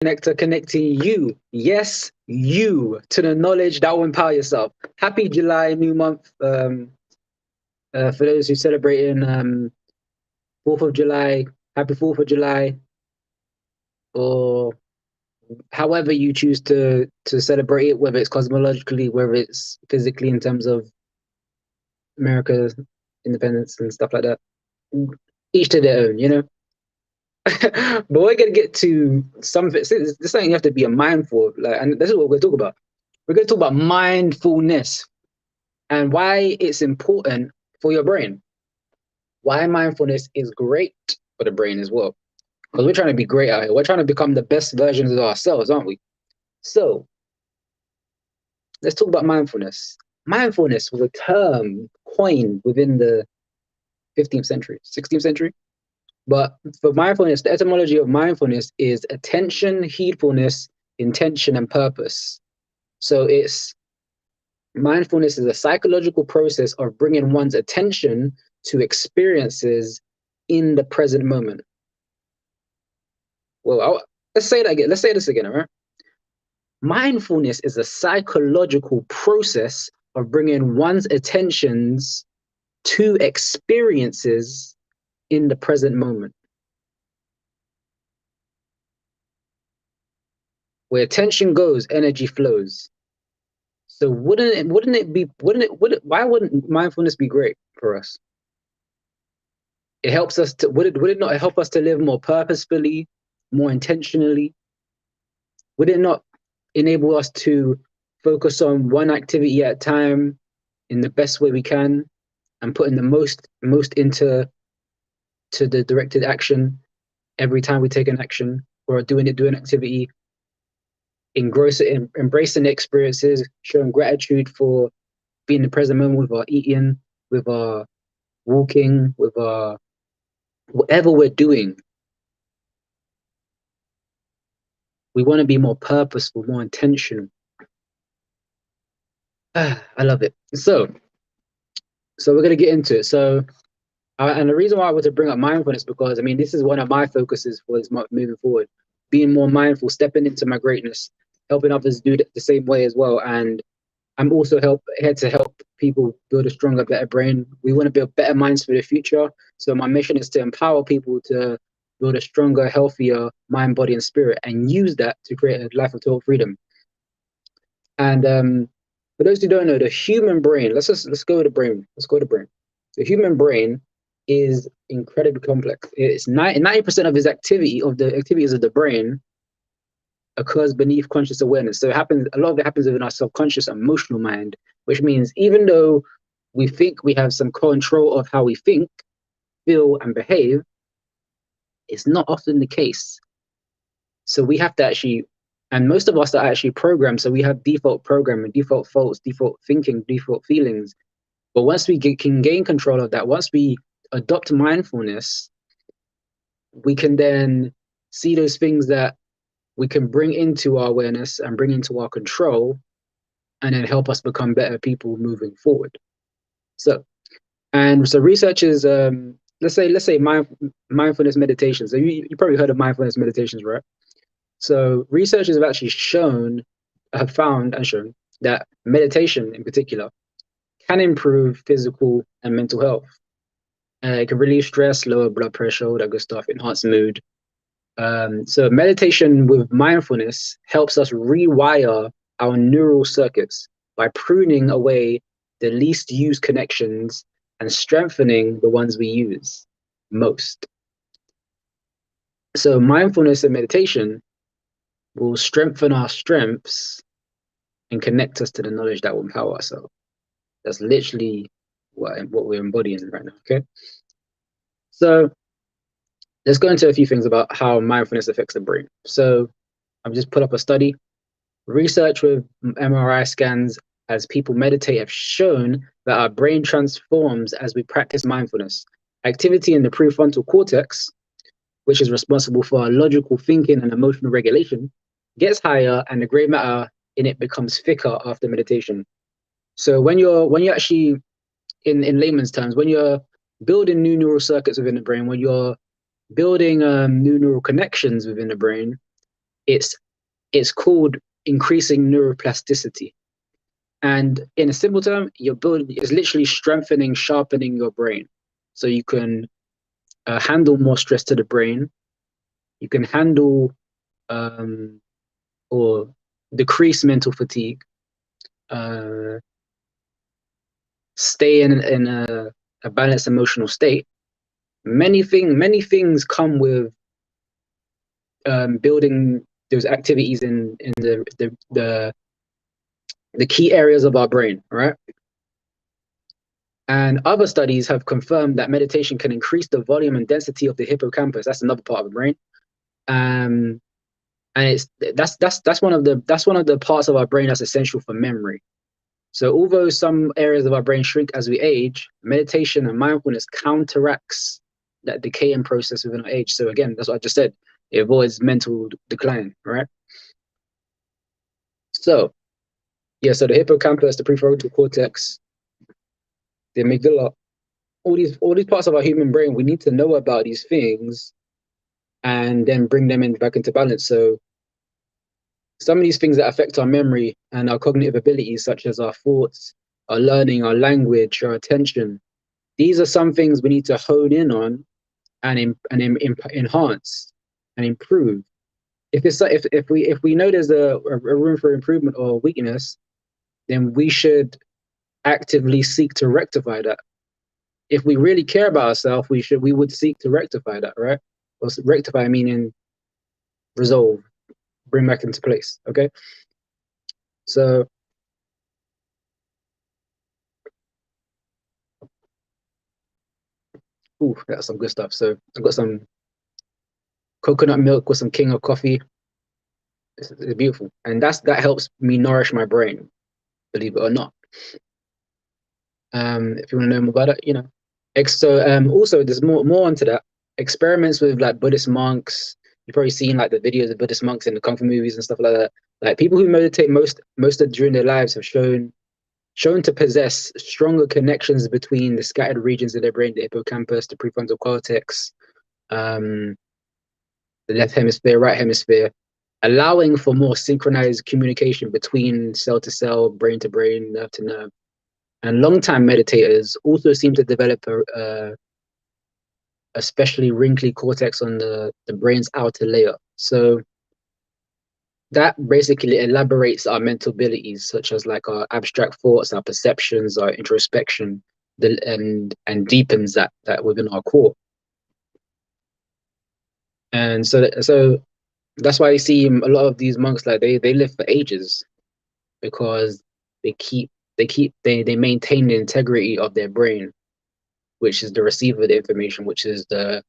Connector connecting you, yes, you, to the knowledge that will empower yourself. Happy July, new month. For those who celebrating 4th of July, happy 4th of July, or however you choose to celebrate it, whether it's cosmologically, whether it's physically in terms of America's independence and stuff like that. Each to their own, you know. But we're gonna get to something. This is something you have to be mindful of, like, and this is what we're gonna talk about. We're gonna talk about mindfulness and why it's important for your brain. Why mindfulness is great for the brain as well. Because we're trying to be great out here. We're trying to become the best versions of ourselves, aren't we? So let's talk about mindfulness. Mindfulness was a term coined within the 15th century, 16th century. But for mindfulness, the etymology of mindfulness is attention, heedfulness, intention, and purpose. So it's mindfulness is a psychological process of bringing one's attention to experiences in the present moment. Well, let's say that again. Let's say this again, all right? Mindfulness is a psychological process of bringing one's attentions to experiences in the present moment. Where attention goes, energy flows. So why wouldn't mindfulness be great for us? It helps us to, would it not help us to live more purposefully, more intentionally? Would it not enable us to focus on one activity at a time in the best way we can and putting the most into the directed action every time we take an action or doing activity, embracing the experiences, showing gratitude for being in the present moment with our eating, with our walking, with our whatever we're doing. We want to be more purposeful, more intentional. I love it. So we're gonna get into it. So, and the reason why I want to bring up mindfulness because I mean this is one of my focuses for this moving forward, being more mindful, stepping into my greatness, helping others do the same way as well. And I'm also here to help people build a stronger, better brain. We want to build better minds for the future. So my mission is to empower people to build a stronger, healthier mind, body, and spirit, and use that to create a life of total freedom. And for those who don't know, the human brain. Let's go to the brain. Let's go to the brain. The human brain is incredibly complex. It's 90% of the activities of the brain occurs beneath conscious awareness. So a lot of it happens within our subconscious emotional mind, which means even though we think we have some control of how we think, feel, and behave, it's not often the case. So we have to actually, and most of us are actually programmed. So we have default programming, default thoughts, default thinking, default feelings. But once we can gain control of that, once we adopt mindfulness, we can then see those things that we can bring into our awareness and bring into our control, and then help us become better people moving forward. So researchers, let's say mindfulness meditation. So you probably heard of mindfulness meditations, right? So researchers have found and shown that meditation in particular can improve physical and mental health. It can relieve stress, lower blood pressure, all that good stuff, enhance mood. So meditation with mindfulness helps us rewire our neural circuits by pruning away the least used connections and strengthening the ones we use most. So mindfulness and meditation will strengthen our strengths and connect us to the knowledge that will empower ourselves. That's literally what we're embodying right now, okay? So let's go into a few things about how mindfulness affects the brain. So I've just put up a study. Research with MRI scans as people meditate have shown that our brain transforms as we practice mindfulness. Activity in the prefrontal cortex, which is responsible for our logical thinking and emotional regulation, gets higher, and the gray matter in it becomes thicker after meditation. So when you're actually, in layman's terms, when you're building new neural circuits within the brain, when you're building new neural connections within the brain, it's called increasing neuroplasticity. And in a simple term, you're building is literally strengthening, sharpening your brain, so you can handle more stress to the brain. You can handle or decrease mental fatigue, uh, stay in a balanced emotional state. Many things come with building those activities in the key areas of our brain, right? And other studies have confirmed that meditation can increase the volume and density of the hippocampus. That's another part of the brain. And that's one of the parts of our brain that's essential for memory. So although some areas of our brain shrink as we age, meditation and mindfulness counteracts that decaying process within our age. So again, that's what I just said. It avoids mental decline, right? So yeah, so the hippocampus, the prefrontal cortex, the amygdala, all these parts of our human brain, we need to know about these things and then bring them back into balance. So some of these things that affect our memory and our cognitive abilities, such as our thoughts, our learning, our language, our attention, these are some things we need to hone in on and enhance and improve. If we know there's a room for improvement or weakness, then we should actively seek to rectify that. If we really care about ourselves, we would seek to rectify that, right? Or rectify meaning resolve, bring back into place. Okay, so ooh, that's some good stuff. So I've got some coconut milk with some king of coffee. It's beautiful, and that helps me nourish my brain, believe it or not. If you want to know more about it, also there's more onto that. Experiments with like Buddhist monks. You've probably seen like the videos of Buddhist monks in the kung fu movies and stuff like that. Like people who meditate most of during their lives have shown to possess stronger connections between the scattered regions of their brain, the hippocampus, the prefrontal cortex, um, the left hemisphere, right hemisphere, allowing for more synchronized communication between cell to cell, brain to brain, nerve to nerve. And long-time meditators also seem to develop a especially wrinkly cortex on the brain's outer layer. So that basically elaborates our mental abilities, such as like our abstract thoughts, our perceptions, our introspection, and deepens that within our core. And so that's why you see a lot of these monks like they live for ages because they maintain the integrity of their brain, which is the receiver of the information, which is the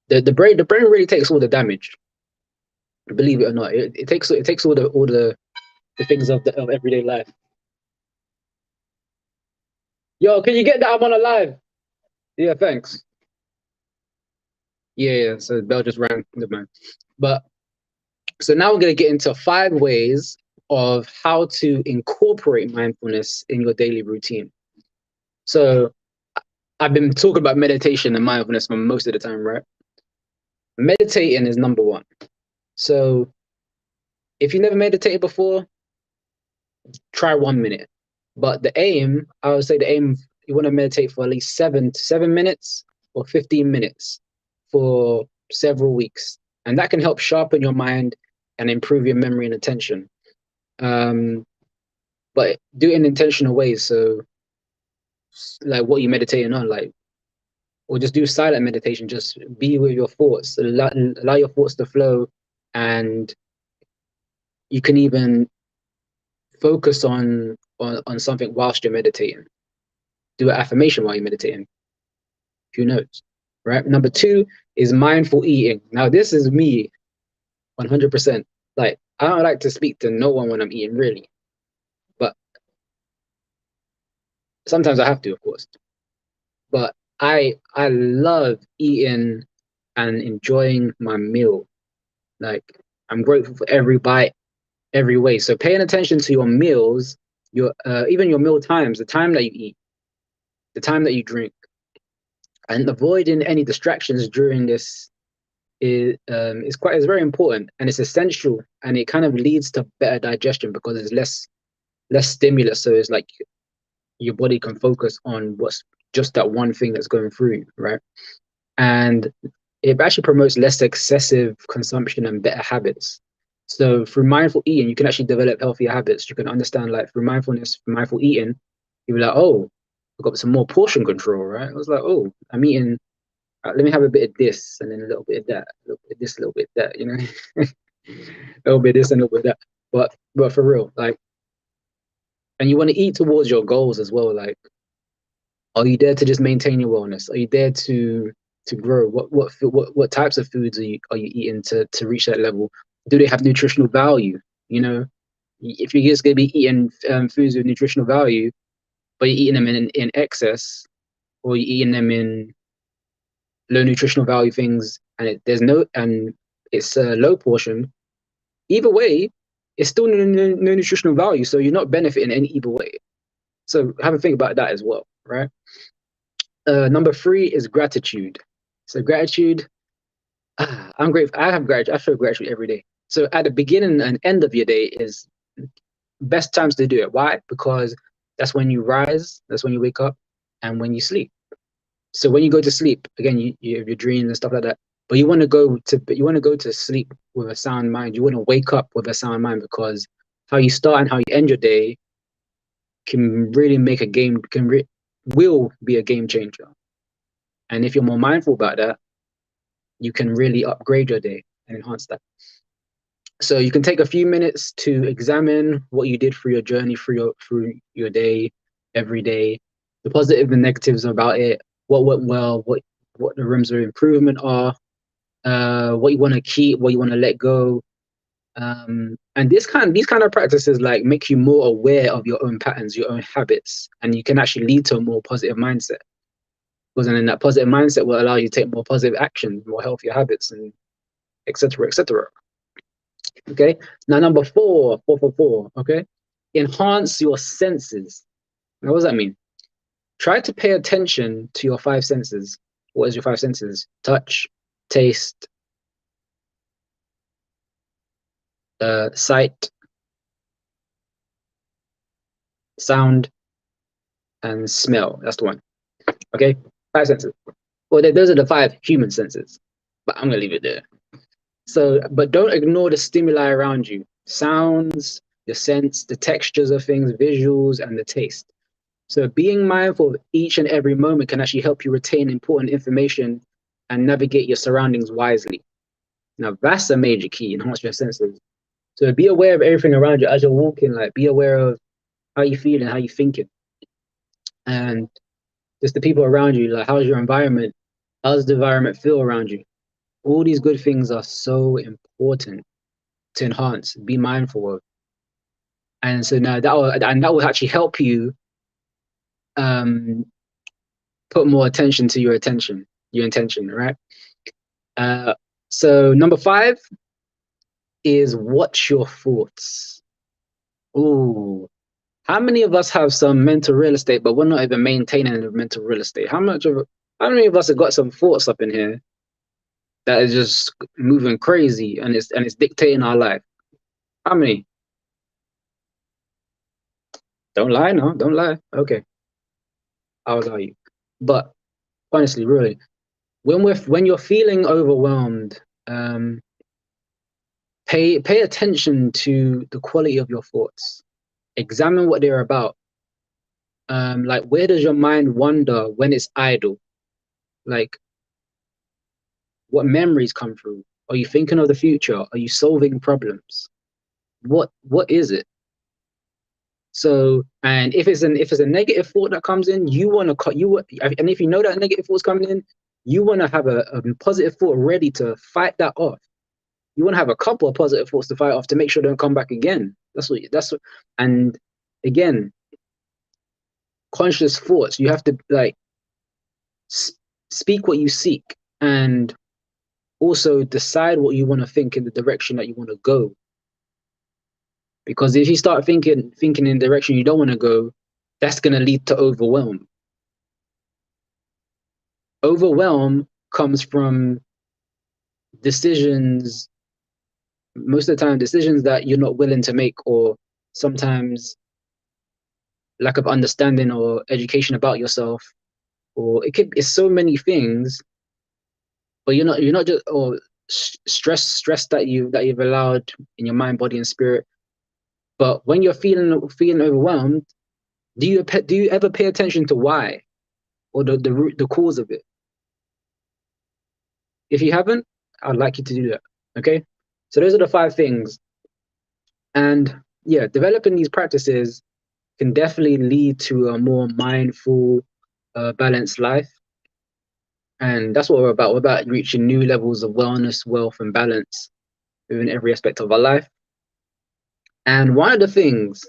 brain. The brain really takes all the damage, believe it or not. It takes all the things of everyday life. Yo, can you get that? I'm on a live. Yeah, thanks. Yeah. So the bell just rang. Good man. But so now we're gonna get into 5 ways of how to incorporate mindfulness in your daily routine. So I've been talking about meditation and mindfulness for most of the time, right? Meditating is number one. So if you never meditated before, try 1 minute. But I would say the aim, you want to meditate for at least 7 minutes or 15 minutes for several weeks. And that can help sharpen your mind and improve your memory and attention. But do it in intentional ways. So like what you meditating on, like, or just do silent meditation, just be with your thoughts, allow your thoughts to flow. And you can even focus on something whilst you're meditating. Do an affirmation while you're meditating. Who knows, right? Number 2 is mindful eating. Now, this is me 100%. Like, I don't like to speak to no one when I'm eating, really. But sometimes I have to, of course. But I love eating and enjoying my meal. Like, I'm grateful for every bite, every way. So paying attention to your meals, your even your meal times, the time that you eat, the time that you drink, and avoiding any distractions during is very important, and it's essential, and it kind of leads to better digestion because it's less stimulus. So it's like your body can focus on what's just that one thing that's going through you, right? And it actually promotes less excessive consumption and better habits. So through mindful eating, you can actually develop healthier habits. You can understand, like, through mindfulness, mindful eating, you'll be like, oh, I've got some more portion control, right? I was like, oh, I'm eating, let me have a bit of this and then a little bit of that, a little bit of this, a little bit of that, you know, a little bit of this and a little bit of that. But for real, like, and you want to eat towards your goals as well. Like, are you there to just maintain your wellness? Are you there to grow? What types of foods are you eating to reach that level? Do they have nutritional value? You know, if you're just gonna be eating foods with nutritional value, but you're eating them in excess, or you're eating them in low nutritional value things, and it's a low portion. Either way, it's still no nutritional value, so you're not benefiting any either way. So have a think about that as well, right? Number three is gratitude. So gratitude, I'm grateful. I have gratitude. I feel gratitude every day. So at the beginning and end of your day is best times to do it. Why? Because that's when you rise, that's when you wake up, and when you sleep. So when you go to sleep, again, you have your dreams and stuff like that. But you want to go to sleep with a sound mind. You want to wake up with a sound mind, because how you start and how you end your day can really make a game will be a game changer. And if you're more mindful about that, you can really upgrade your day and enhance that. So you can take a few minutes to examine what you did through your journey, through your day, every day, the positive and negatives about it, what went well, what the rooms of improvement are, what you want to keep, what you want to let go. And these kind of practices like make you more aware of your own patterns, your own habits, and you can actually lead to a more positive mindset. Because then that positive mindset will allow you to take more positive action, more healthier habits, and etc. etc. Okay. Now number four. Okay. Enhance your senses. Now, what does that mean? Try to pay attention to your five senses. What is your five senses? Touch, taste, sight, sound, and smell. That's the one. Okay. Five senses. Well, those are the five human senses, but I'm gonna leave it there. So, but don't ignore the stimuli around you. Sounds, the sense, the textures of things, visuals, and the taste. So being mindful of each and every moment can actually help you retain important information and navigate your surroundings wisely. Now that's a major key, enhance your senses. So be aware of everything around you as you're walking, like be aware of how you feel and how you thinking. And just the people around you, like how's your environment? How does the environment feel around you? All these good things are so important to enhance, be mindful of. And so now that will actually help you um, put more attention to your intention, right? So number five is watch your thoughts. Ooh, how many of us have some mental real estate, but we're not even maintaining the mental real estate? How many of us have got some thoughts up in here that is just moving crazy and it's dictating our life? How many? Don't lie, no, don't lie. Okay, I'll allow you. But honestly, really, when you're feeling overwhelmed, pay attention to the quality of your thoughts. Examine what they're about. Like, where does your mind wander when it's idle? Like, what memories come through? Are you thinking of the future? Are you solving problems? What is it? So, and if it's a negative thought that comes in, you want to cut and if you know that negative thought's coming in, you want to have a positive thought ready to fight that off. You want to have a couple of positive thoughts to fight off to make sure they don't come back again. That's what, and again, conscious thoughts. You have to like speak what you seek, and also decide what you want to think in the direction that you want to go. Because if you start thinking in the direction you don't want to go, that's going to lead to overwhelm. Overwhelm comes from decisions, most of the time, decisions that you're not willing to make, or sometimes lack of understanding or education about yourself, or it's so many things, but you're not just, or stress that you've allowed in your mind, body, and spirit. But when you're feeling overwhelmed, do you ever pay attention to why, or the root, the cause of it? If you haven't, I'd like you to do that. Okay. So those are the 5 things. And yeah, developing these practices can definitely lead to a more mindful, balanced life. And that's what we're about. We're about reaching new levels of wellness, wealth, and balance within every aspect of our life. And one of the things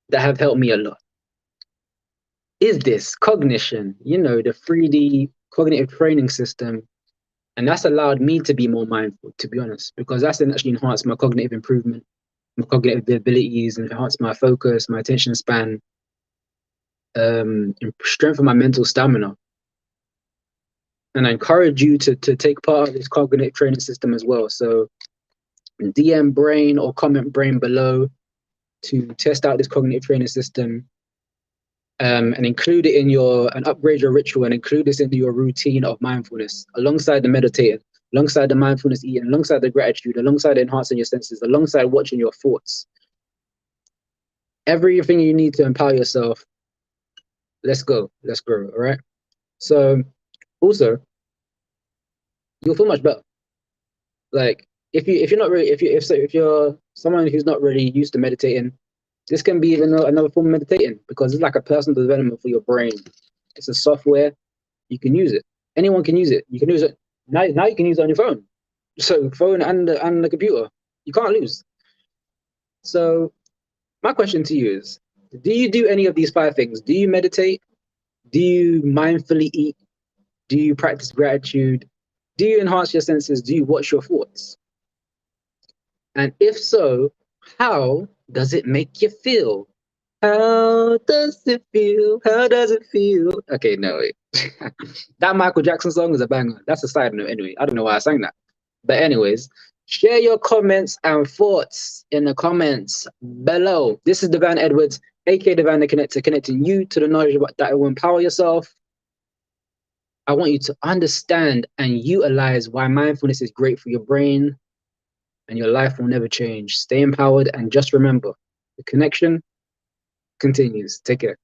that have helped me a lot is this cognition, the 3D cognitive training system. And that's allowed me to be more mindful, to be honest, because that's actually enhanced my cognitive improvement, my cognitive abilities, and enhanced my focus, my attention span, and strengthen my mental stamina. And I encourage you to take part of this cognitive training system as well. So DM Brain or comment Brain below to test out this cognitive training system, and include it and upgrade your ritual and include this into your routine of mindfulness alongside the meditating, alongside the mindfulness eating, alongside the gratitude, alongside enhancing your senses, alongside watching your thoughts. Everything you need to empower yourself. Let's go. Let's grow. All right. So also, you'll feel much better. Like if you're not really if you're someone who's not really used to meditating, this can be even another form of meditating, because it's like a personal development for your brain. It's a software. You can use it. Anyone can use it. You can use it now. Now you can use it on your phone. So phone and the computer. You can't lose. So my question to you is: do you do any of these 5 things? Do you meditate? Do you mindfully eat? Do you practice gratitude? Do you enhance your senses? Do you watch your thoughts? And if so, how does it make you feel? How does it feel? How does it feel? Okay, no, wait. That Michael Jackson song is a banger. That's a side note anyway. I don't know why I sang that. But anyways, share your comments and thoughts in the comments below. This is Divine Edwards, aka Divine the Connector, connecting you to the knowledge that will empower yourself. I want you to understand and utilize why mindfulness is great for your brain, and your life will never change. Stay empowered, and just remember, the connection continues. Take care.